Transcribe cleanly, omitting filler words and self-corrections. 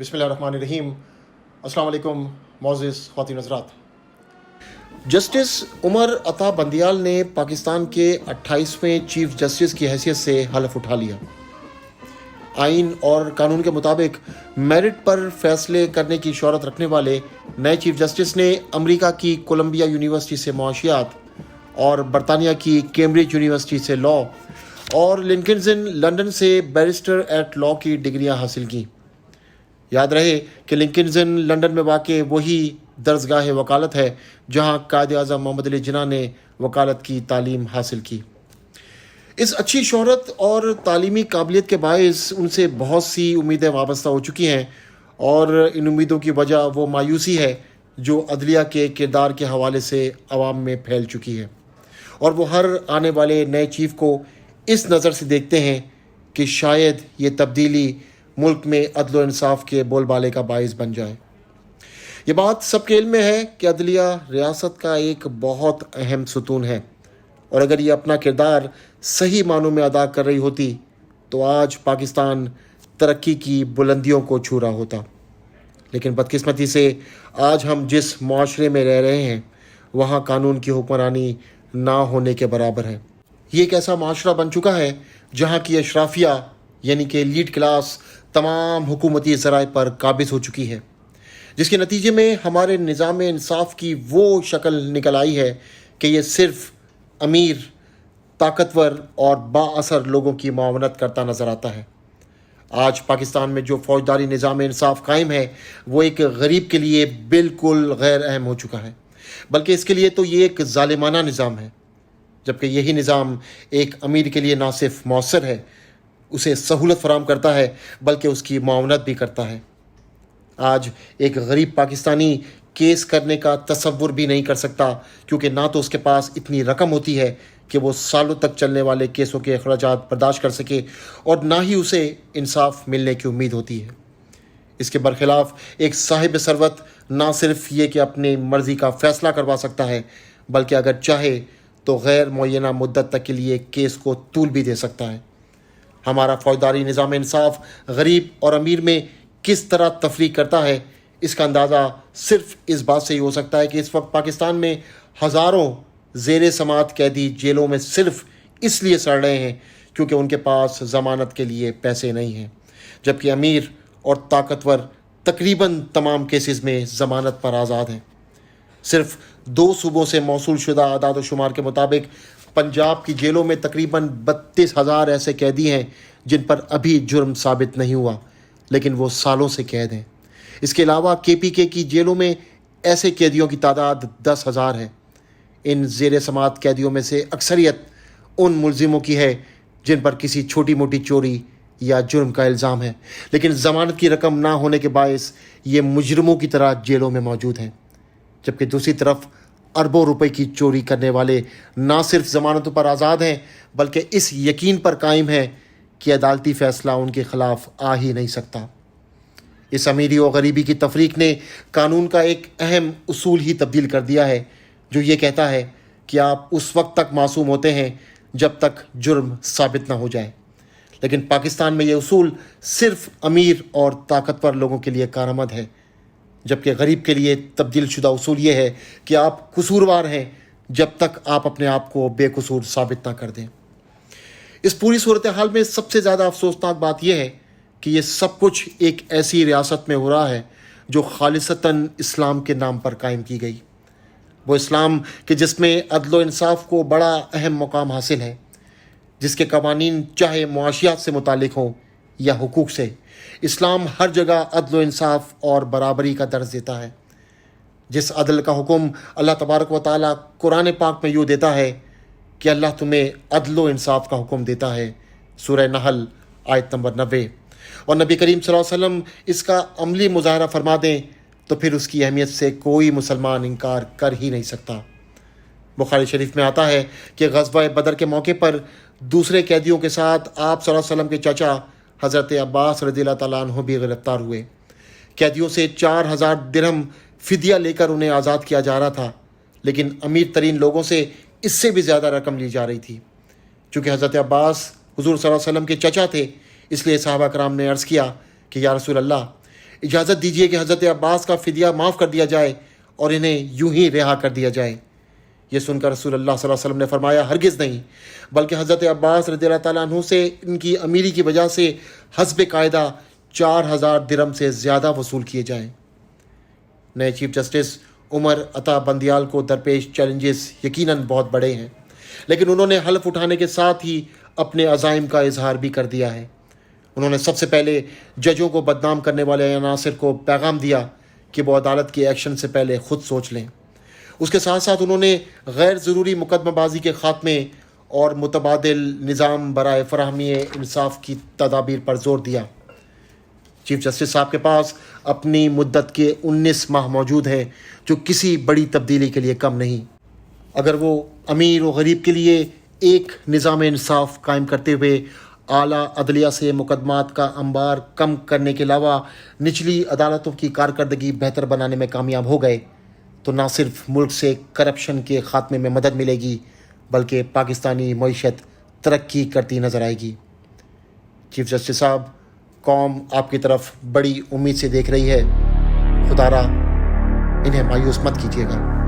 بسم اللہ الرحمن الرحیم۔ السلام علیکم معزز خواتین حضرات۔ جسٹس عمر عطا بندیال نے پاکستان کے 28ویں چیف جسٹس کی حیثیت سے حلف اٹھا لیا۔ آئین اور قانون کے مطابق میرٹ پر فیصلے کرنے کی شہرت رکھنے والے نئے چیف جسٹس نے امریکہ کی کولمبیا یونیورسٹی سے معاشیات اور برطانیہ کی کیمبرج یونیورسٹی سے لاء اور لنکنز ان لندن سے بیرسٹر ایٹ لاء کی ڈگریاں حاصل کیں۔ یاد رہے کہ لنکنز ان لندن میں واقع وہی درسگاہ وکالت ہے جہاں قائد اعظم محمد علی جناح نے وکالت کی تعلیم حاصل کی۔ اس اچھی شہرت اور تعلیمی قابلیت کے باعث ان سے بہت سی امیدیں وابستہ ہو چکی ہیں، اور ان امیدوں کی وجہ وہ مایوسی ہے جو عدلیہ کے کردار کے حوالے سے عوام میں پھیل چکی ہے، اور وہ ہر آنے والے نئے چیف کو اس نظر سے دیکھتے ہیں کہ شاید یہ تبدیلی ملک میں عدل و انصاف کے بول بالے کا باعث بن جائے۔ یہ بات سب کے علم میں ہے کہ عدلیہ ریاست کا ایک بہت اہم ستون ہے، اور اگر یہ اپنا کردار صحیح معنوں میں ادا کر رہی ہوتی تو آج پاکستان ترقی کی بلندیوں کو چھو رہا ہوتا۔ لیکن بدقسمتی سے آج ہم جس معاشرے میں رہ رہے ہیں وہاں قانون کی حکمرانی نہ ہونے کے برابر ہے۔ یہ ایک ایسا معاشرہ بن چکا ہے جہاں کی اشرافیہ یعنی کہ لیڈ کلاس تمام حکومتی ذرائع پر قابض ہو چکی ہے، جس کے نتیجے میں ہمارے نظام انصاف کی وہ شکل نکل آئی ہے کہ یہ صرف امیر، طاقتور اور با اثر لوگوں کی معاونت کرتا نظر آتا ہے۔ آج پاکستان میں جو فوجداری نظام انصاف قائم ہے وہ ایک غریب کے لیے بالکل غیر اہم ہو چکا ہے، بلکہ اس کے لیے تو یہ ایک ظالمانہ نظام ہے، جبکہ یہی نظام ایک امیر کے لیے نہ صرف مؤثر ہے، اسے سہولت فراہم کرتا ہے بلکہ اس کی معاونت بھی کرتا ہے۔ آج ایک غریب پاکستانی کیس کرنے کا تصور بھی نہیں کر سکتا، کیونکہ نہ تو اس کے پاس اتنی رقم ہوتی ہے کہ وہ سالوں تک چلنے والے کیسوں کے اخراجات برداشت کر سکے، اور نہ ہی اسے انصاف ملنے کی امید ہوتی ہے۔ اس کے برخلاف ایک صاحب ثروت نہ صرف یہ کہ اپنی مرضی کا فیصلہ کروا سکتا ہے، بلکہ اگر چاہے تو غیر معینہ مدت تک کے لیے کیس کو طول بھی دے سکتا ہے۔ ہمارا فوجداری نظام انصاف غریب اور امیر میں کس طرح تفریق کرتا ہے، اس کا اندازہ صرف اس بات سے ہی ہو سکتا ہے کہ اس وقت پاکستان میں ہزاروں زیر سماعت قیدی جیلوں میں صرف اس لیے سڑ رہے ہیں کیونکہ ان کے پاس ضمانت کے لیے پیسے نہیں ہیں، جبکہ امیر اور طاقتور تقریباً تمام کیسز میں ضمانت پر آزاد ہیں۔ صرف 2 صوبوں سے موصول شدہ اعداد و شمار کے مطابق پنجاب کی جیلوں میں تقریباً 32,000 ایسے قیدی ہیں جن پر ابھی جرم ثابت نہیں ہوا، لیکن وہ سالوں سے قید ہیں۔ اس کے علاوہ KPK کی جیلوں میں ایسے قیدیوں کی تعداد 10,000 ہے۔ ان زیر سماعت قیدیوں میں سے اکثریت ان ملزموں کی ہے جن پر کسی چھوٹی موٹی چوری یا جرم کا الزام ہے، لیکن ضمانت کی رقم نہ ہونے کے باعث یہ مجرموں کی طرح جیلوں میں موجود ہیں، جبکہ دوسری طرف اربوں روپے کی چوری کرنے والے نہ صرف ضمانتوں پر آزاد ہیں بلکہ اس یقین پر قائم ہیں کہ عدالتی فیصلہ ان کے خلاف آ ہی نہیں سکتا۔ اس امیری و غریبی کی تفریق نے قانون کا ایک اہم اصول ہی تبدیل کر دیا ہے، جو یہ کہتا ہے کہ آپ اس وقت تک معصوم ہوتے ہیں جب تک جرم ثابت نہ ہو جائے، لیکن پاکستان میں یہ اصول صرف امیر اور طاقتور لوگوں کے لیے کارآمد ہے، جبکہ غریب کے لیے تبدیل شدہ اصول یہ ہے کہ آپ قصوروار ہیں جب تک آپ اپنے آپ کو بے قصور ثابت نہ کر دیں۔ اس پوری صورتحال میں سب سے زیادہ افسوسناک بات یہ ہے کہ یہ سب کچھ ایک ایسی ریاست میں ہو رہا ہے جو خالصتاً اسلام کے نام پر قائم کی گئی۔ وہ اسلام کہ جس میں عدل و انصاف کو بڑا اہم مقام حاصل ہے، جس کے قوانین چاہے معاشیات سے متعلق ہوں یا حقوق سے، اسلام ہر جگہ عدل و انصاف اور برابری کا درس دیتا ہے۔ جس عدل کا حکم اللہ تبارک و تعالیٰ قرآن پاک میں یوں دیتا ہے کہ اللہ تمہیں عدل و انصاف کا حکم دیتا ہے، سورہ نحل آیت نمبر 90، اور نبی کریم صلی اللہ علیہ وسلم اس کا عملی مظاہرہ فرما دیں تو پھر اس کی اہمیت سے کوئی مسلمان انکار کر ہی نہیں سکتا۔ بخاری شریف میں آتا ہے کہ غزوہ بدر کے موقع پر دوسرے قیدیوں کے ساتھ آپ صلی اللہ علیہ وسلم کے چچا حضرت عباس رضی اللہ تعالیٰ عنہ بھی گرفتار ہوئے۔ قیدیوں سے 4,000 درہم فدیہ لے کر انہیں آزاد کیا جا رہا تھا، لیکن امیر ترین لوگوں سے اس سے بھی زیادہ رقم لی جا رہی تھی۔ چونکہ حضرت عباس حضور صلی اللہ علیہ وسلم کے چچا تھے، اس لیے صحابہ کرام نے عرض کیا کہ یا رسول اللہ، اجازت دیجیے کہ حضرت عباس کا فدیہ معاف کر دیا جائے اور انہیں یوں ہی رہا کر دیا جائے۔ یہ سن کر رسول اللہ صلی اللہ علیہ وسلم نے فرمایا ہرگز نہیں، بلکہ حضرت عباس رضی اللہ تعالیٰ عنہ سے ان کی امیری کی وجہ سے حسب قاعدہ 4000 درہم سے زیادہ وصول کیے جائیں۔ نئے چیف جسٹس عمر عطا بندیال کو درپیش چیلنجز یقیناً بہت بڑے ہیں، لیکن انہوں نے حلف اٹھانے کے ساتھ ہی اپنے عزائم کا اظہار بھی کر دیا ہے۔ انہوں نے سب سے پہلے ججوں کو بدنام کرنے والے عناصر کو پیغام دیا کہ وہ عدالت کے ایکشن سے پہلے خود سوچ لیں۔ اس کے ساتھ ساتھ انہوں نے غیر ضروری مقدمہ بازی کے خاتمے اور متبادل نظام برائے فراہمی انصاف کی تدابیر پر زور دیا۔ چیف جسٹس صاحب کے پاس اپنی مدت کے 19 ماہ موجود ہیں، جو کسی بڑی تبدیلی کے لیے کم نہیں۔ اگر وہ امیر و غریب کے لیے ایک نظام انصاف قائم کرتے ہوئے اعلیٰ عدلیہ سے مقدمات کا انبار کم کرنے کے علاوہ نچلی عدالتوں کی کارکردگی بہتر بنانے میں کامیاب ہو گئے تو نہ صرف ملک سے کرپشن کے خاتمے میں مدد ملے گی، بلکہ پاکستانی معیشت ترقی کرتی نظر آئے گی۔ چیف جسٹس صاحب، قوم آپ کی طرف بڑی امید سے دیکھ رہی ہے، خدا را انہیں مایوس مت کیجیے گا۔